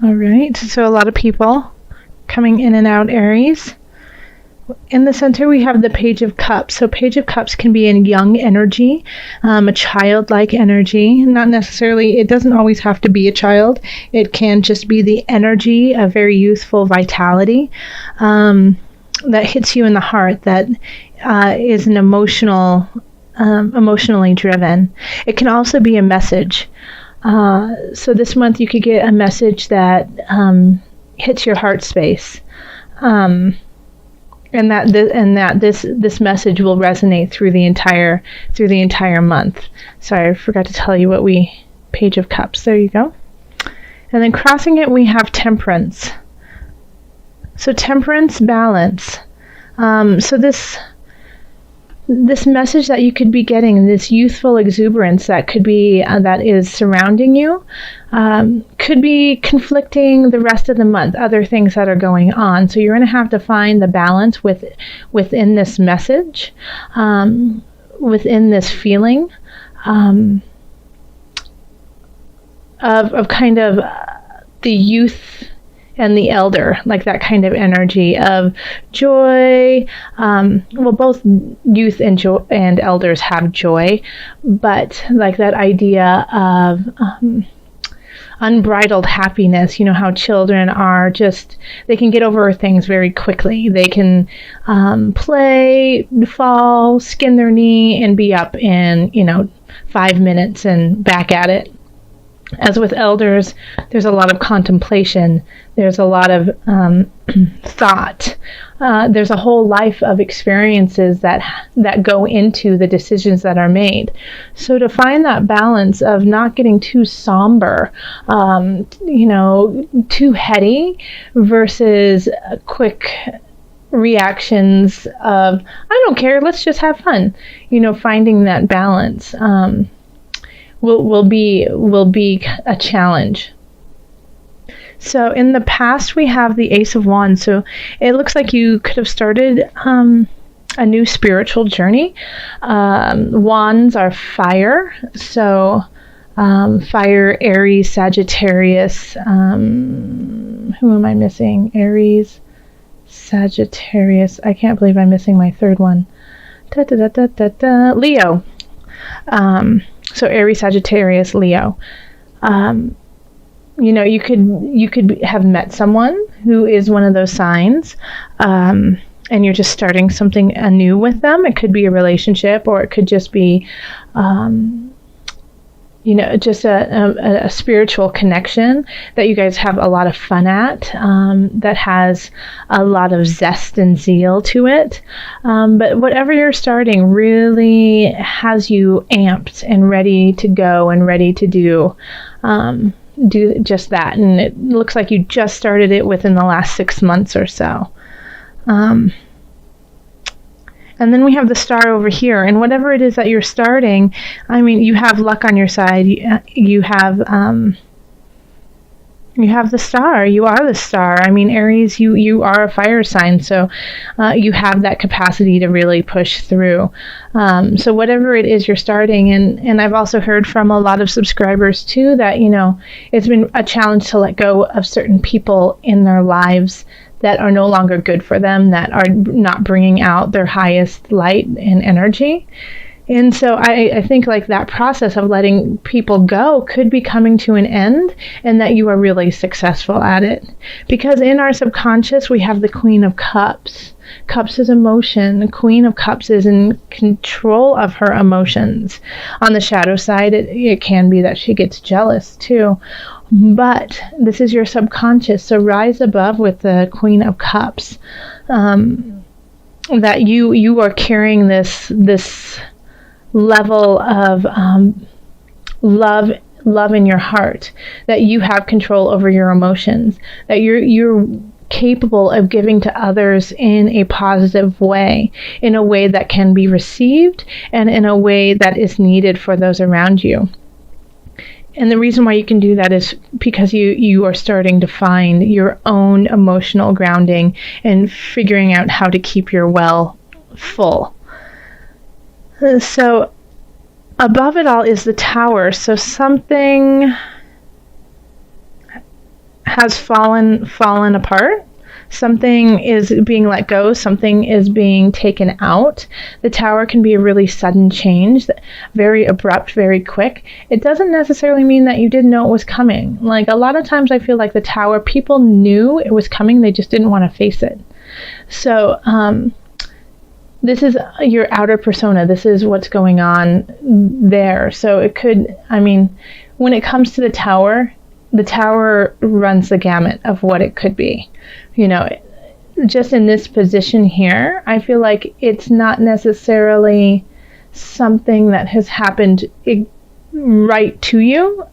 All right, so a lot of people coming in and out, Aries. In the center, we have the Page of Cups. So Page of Cups can be in young energy, a childlike energy. Not necessarily, it doesn't always have to be a child. It can just be the energy of very youthful vitality that hits you in the heart, that is an emotionally driven. It can also be a message. So this month you could get a message that hits your heart space. And that this message will resonate through the entire month. Sorry, I forgot to tell you Page of Cups. There you go. And then crossing it, we have Temperance. So Temperance, balance. So this message that you could be getting, this youthful exuberance that could be that is surrounding you, could be conflicting the rest of the month, other things that are going on. So you're going to have to find the balance within this message, within this feeling of kind of the youth and the elder, like that kind of energy of joy. Well, both youth and elders have joy, but like that idea of unbridled happiness. You know how children are they can get over things very quickly. They can play, fall, skin their knee, and be up in 5 minutes and back at it. As with elders, there's a lot of contemplation. There's a lot of thought. There's a whole life of experiences that go into the decisions that are made. So to find that balance of not getting too somber, too heady, versus quick reactions of, I don't care, let's just have fun. Finding that balance will be a challenge. So in the past, we have the Ace of Wands. So it looks like you could have started a new spiritual journey. Wands are fire. So fire, Aries, Sagittarius. Who am I missing? Aries, Sagittarius. I can't believe I'm missing my third one. Leo. So Aries, Sagittarius, Leo. You could have met someone who is one of those signs, and you're just starting something anew with them. It could be a relationship, or it could just be, just a spiritual connection that you guys have a lot of fun at, that has a lot of zest and zeal to it. But whatever you're starting really has you amped and ready to go and ready to do just that. And it looks like you just started it within the last 6 months or so. And then we have the Star over here, and whatever it is that you're starting, you have luck on your side. You have the Star. You are the Star. Aries, you are a fire sign, so you have that capacity to really push through. So whatever it is you're starting, and I've also heard from a lot of subscribers too that it's been a challenge to let go of certain people in their lives that are no longer good for them, that are not bringing out their highest light and energy. And so I think like that process of letting people go could be coming to an end, and that you are really successful at it. Because in our subconscious, we have the Queen of Cups. Cups is emotion. The Queen of Cups is in control of her emotions. On the shadow side, it can be that she gets jealous too. But this is your subconscious, so rise above with the Queen of Cups. That you are carrying this level of love in your heart, that you have control over your emotions, that you're capable of giving to others in a positive way, in a way that can be received, and in a way that is needed for those around you. And the reason why you can do that is because you are starting to find your own emotional grounding and figuring out how to keep your well full. So above it all is the Tower. So something has fallen apart. Something is being let go, something is being taken out. The Tower can be a really sudden change, very abrupt, very quick. It doesn't necessarily mean that you didn't know it was coming. Like, a lot of times I feel like the Tower, people knew it was coming, they just didn't want to face it. So this is your outer persona. This is what's going on there. So it could, I mean, when it comes to the Tower runs the gamut of what it could be. You know, just in this position here, I feel like it's not necessarily something that has happened right to you.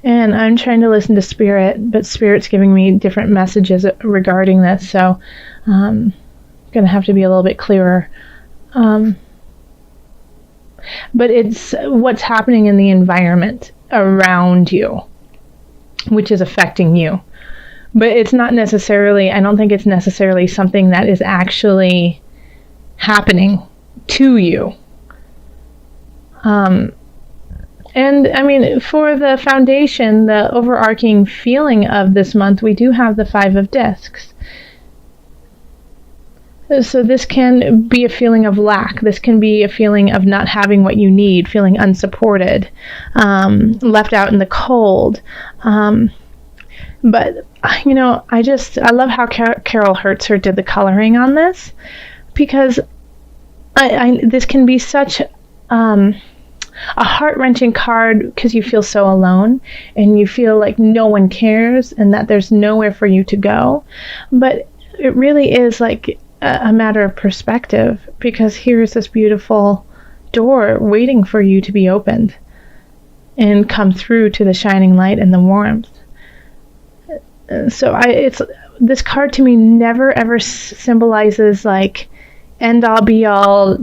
And I'm trying to listen to Spirit, but Spirit's giving me different messages regarding this, so I'm going to have to be a little bit clearer. But it's what's happening in the environment around you, which is affecting you. But it's not necessarily, I don't think it's necessarily something that is actually happening to you. And I mean, for the foundation, the overarching feeling of this month, we do have the 5 of Discs. So this can be a feeling of lack. This can be a feeling of not having what you need, feeling unsupported, left out in the cold. But, you know, I love how Carol Hertzer did the coloring on this, because this can be such a heart-wrenching card, because you feel so alone and you feel like no one cares and that there's nowhere for you to go. But it really is like a matter of perspective, because here's this beautiful door waiting for you to be opened and come through to the shining light and the warmth. So this card to me never ever symbolizes like end all be all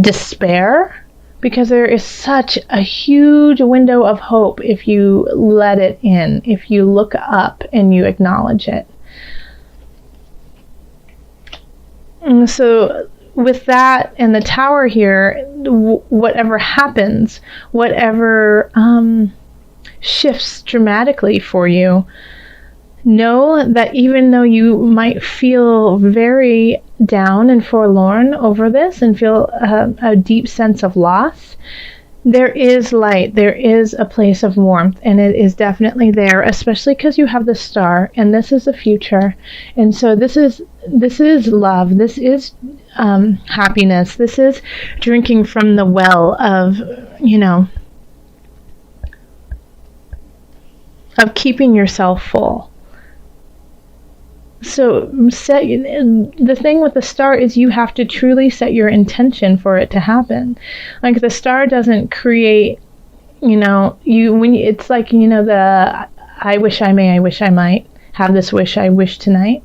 despair, because there is such a huge window of hope if you let it in, if you look up and you acknowledge it. And so with that and the Tower here, whatever happens, whatever shifts dramatically for you, know that even though you might feel very down and forlorn over this and feel a deep sense of loss, there is light, there is a place of warmth, and it is definitely there, especially because you have the Star, and this is the future. And so this is love, this is happiness, this is drinking from the well of, you know, of keeping yourself full. So the thing with the Star is you have to truly set your intention for it to happen. Like, the Star doesn't create, you know, it's like, you know, the I wish I may, I wish I might have this wish I wish tonight.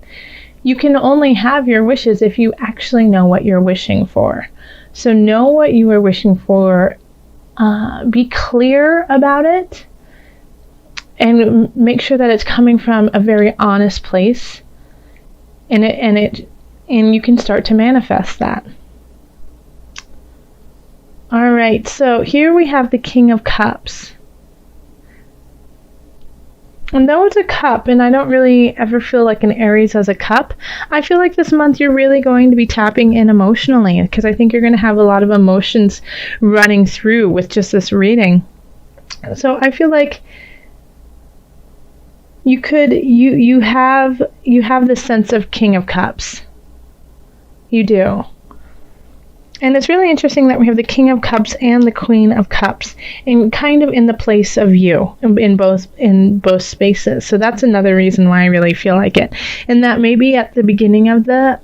You can only have your wishes if you actually know what you're wishing for. So know what you are wishing for, be clear about it, and make sure that it's coming from a very honest place. And you can start to manifest that. All right, so here we have the King of Cups. And though it's a cup, and I don't really ever feel like an Aries as a cup, I feel like this month you're really going to be tapping in emotionally, because I think you're going to have a lot of emotions running through with just this reading. So I feel like you have this sense of King of Cups. You do. And it's really interesting that we have the King of Cups and the Queen of Cups, and kind of in the place of you in both spaces. So that's another reason why I really feel like it. And that maybe at the beginning of the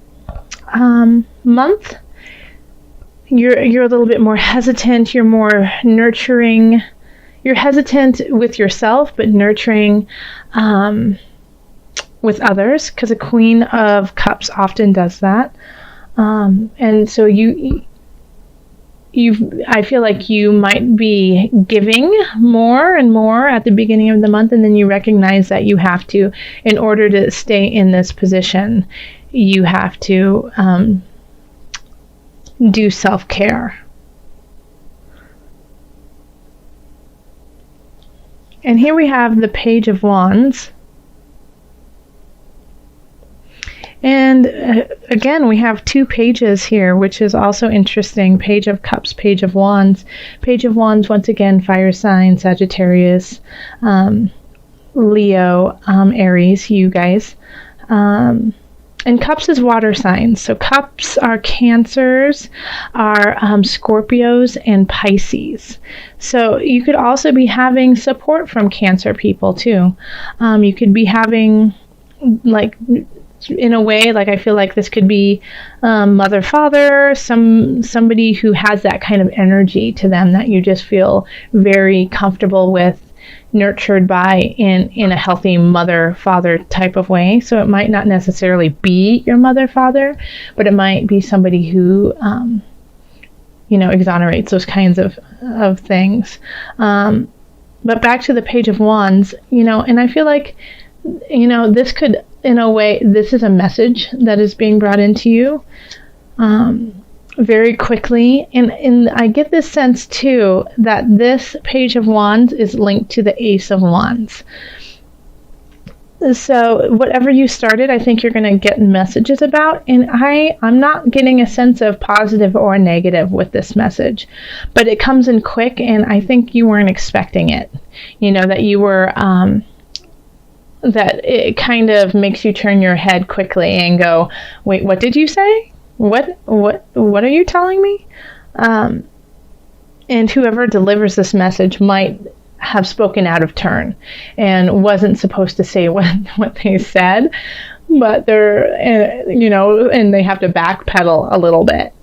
month, you're a little bit more hesitant, you're more nurturing. You're hesitant with yourself, but nurturing with others, because a Queen of Cups often does that. And so I feel like you might be giving more and more at the beginning of the month, and then you recognize that you have to, in order to stay in this position, you have to do self-care. And here we have the Page of Wands. And again, we have 2 pages here, which is also interesting. Page of Cups, Page of Wands. Page of Wands, once again, fire sign, Sagittarius, Leo, Aries, you guys. And Cups is water signs. So Cups are Cancers, are Scorpios, and Pisces. So you could also be having support from Cancer people too. You could be having, like, in a way, like, I feel like this could be mother, father, somebody who has that kind of energy to them that you just feel very comfortable with, nurtured by in a healthy mother father type of way. So it might not necessarily be your mother father, but it might be somebody who exonerates those kinds of things. But back to the Page of Wands, and I feel like this could, in a way, this is a message that is being brought into you very quickly. And I get this sense, too, that this Page of Wands is linked to the Ace of Wands. So whatever you started, I think you're going to get messages about. And I'm not getting a sense of positive or negative with this message. But it comes in quick, and I think you weren't expecting it. That you were... that it kind of makes you turn your head quickly and go, wait, what did you say? What are you telling me? And whoever delivers this message might have spoken out of turn and wasn't supposed to say what they said, but they're, and they have to backpedal a little bit.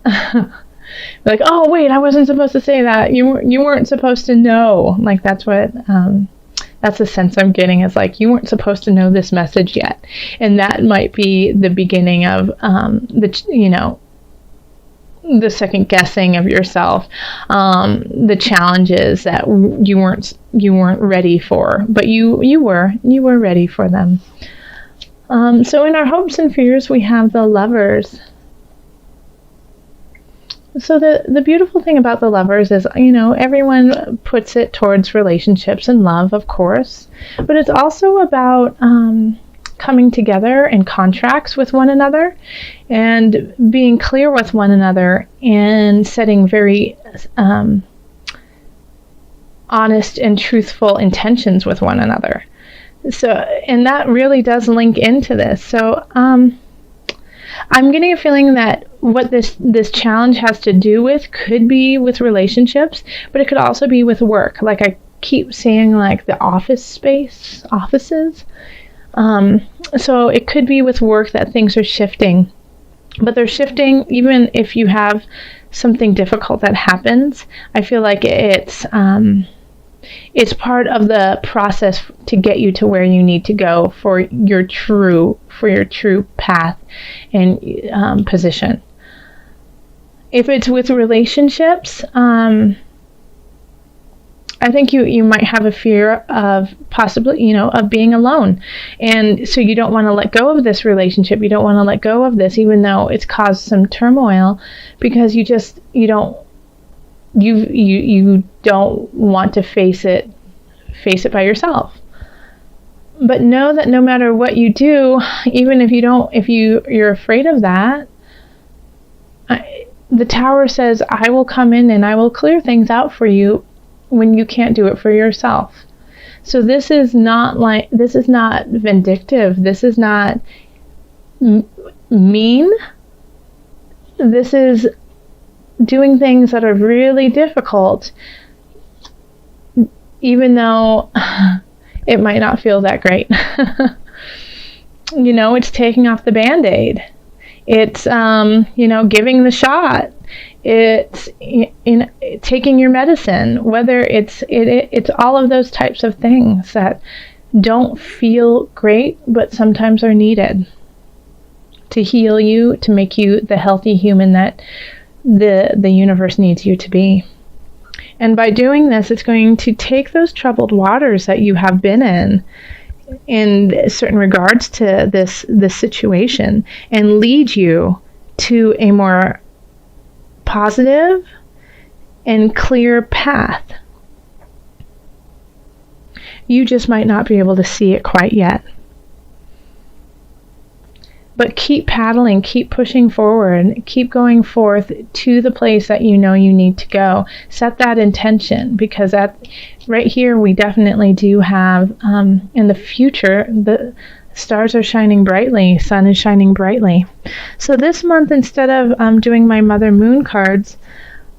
Like, oh, wait, I wasn't supposed to say that. You weren't supposed to know. Like, that's what... that's the sense I'm getting, is like, you weren't supposed to know this message yet. And that might be the beginning of the second guessing of yourself, the challenges that you weren't ready for, but you were ready for them. So in our hopes and fears, we have the Lovers. So the beautiful thing about the Lovers is, everyone puts it towards relationships and love, of course, but it's also about coming together in contracts with one another and being clear with one another and setting very honest and truthful intentions with one another. So, and that really does link into this. So, I'm getting a feeling that what this challenge has to do with could be with relationships, but it could also be with work. Like, I keep saying, like, the offices. So it could be with work that things are shifting, but they're shifting even if you have something difficult that happens. I feel like it's part of the process to get you to where you need to go for your true path and position. If it's with relationships, I think you might have a fear of possibly, of being alone. And so you don't want to let go of this relationship. You don't want to let go of this, even though it's caused some turmoil, because you don't want to face it by yourself. But know that no matter what you do, even if you're afraid of that, the Tower says, I will come in and I will clear things out for you when you can't do it for yourself. So this is not vindictive. This is not mean. This is doing things that are really difficult, even though it might not feel that great. It's taking off the Band-Aid. It's, giving the shot. It's taking your medicine, whether it's all of those types of things that don't feel great, but sometimes are needed to heal you, to make you the healthy human that the universe needs you to be. And by doing this, it's going to take those troubled waters that you have been in certain regards to this situation, and lead you to a more positive and clear path. You just might not be able to see it quite yet. But keep paddling, keep pushing forward, keep going forth to the place that you know you need to go. Set that intention, because right here we definitely do have, in the future, the stars are shining brightly, sun is shining brightly. So this month, instead of doing my Mother Moon cards,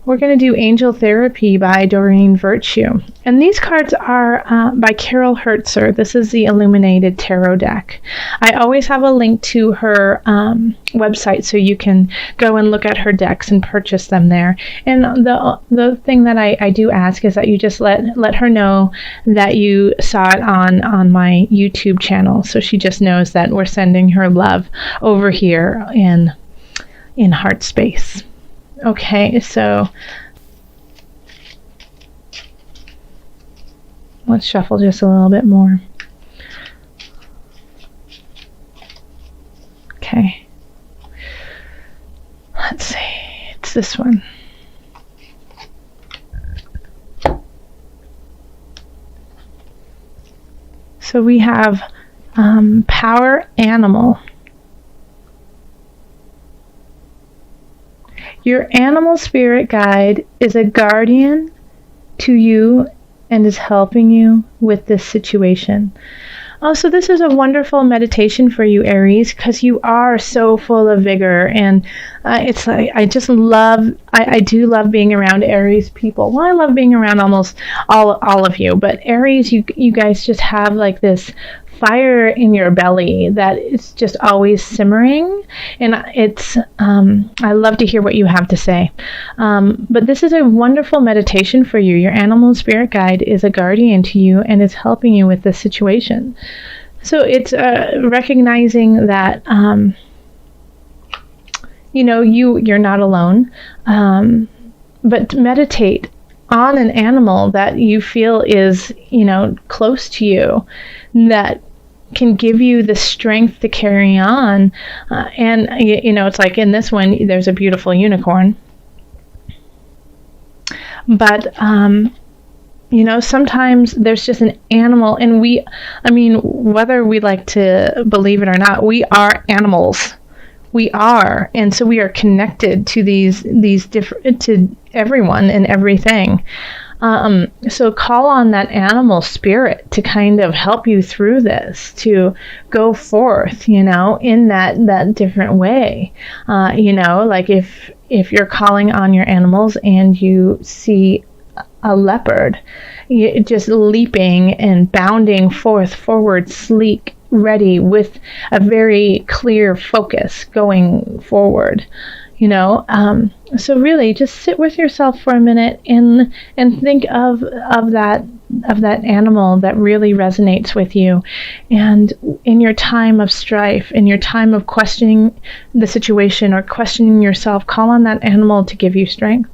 we're going to do Angel Therapy by Doreen Virtue. And these cards are by Carol Hertzer. This is the Illuminated Tarot deck. I always have a link to her website, so you can go and look at her decks and purchase them there. And the thing that I do ask is that you just let her know that you saw it on my YouTube channel, so she just knows that we're sending her love over here in heart space. Okay, so let's shuffle just a little bit more. Okay. Let's see. It's this one. So we have Power Animal. Your animal spirit guide is a guardian to you and is helping you with this situation. Oh, so this is a wonderful meditation for you, Aries, because you are so full of vigor, and it's like I do love being around Aries people. Well, I love being around almost all of you, but Aries, you guys just have like this fire in your belly that is just always simmering, and it's I love to hear what you have to say. But this is a wonderful meditation for you. Your animal spirit guide is a guardian to you and is helping you with this situation. So it's recognizing that you're not alone, but meditate on an animal that you feel is close to you, that can give you the strength to carry on. And it's like in this one, there's a beautiful unicorn. But, sometimes there's just an animal, and whether we like to believe it or not, we are animals. We are. And so we are connected to these different, to everyone and everything. So call on that animal spirit to kind of help you through this, to go forth, in that different way. Like if you're calling on your animals and you see a leopard, just leaping and bounding forward, sleek, ready, with a very clear focus going forward. So really just sit with yourself for a minute and think of that animal that really resonates with you. And in your time of strife, in your time of questioning the situation or questioning yourself, call on that animal to give you strength.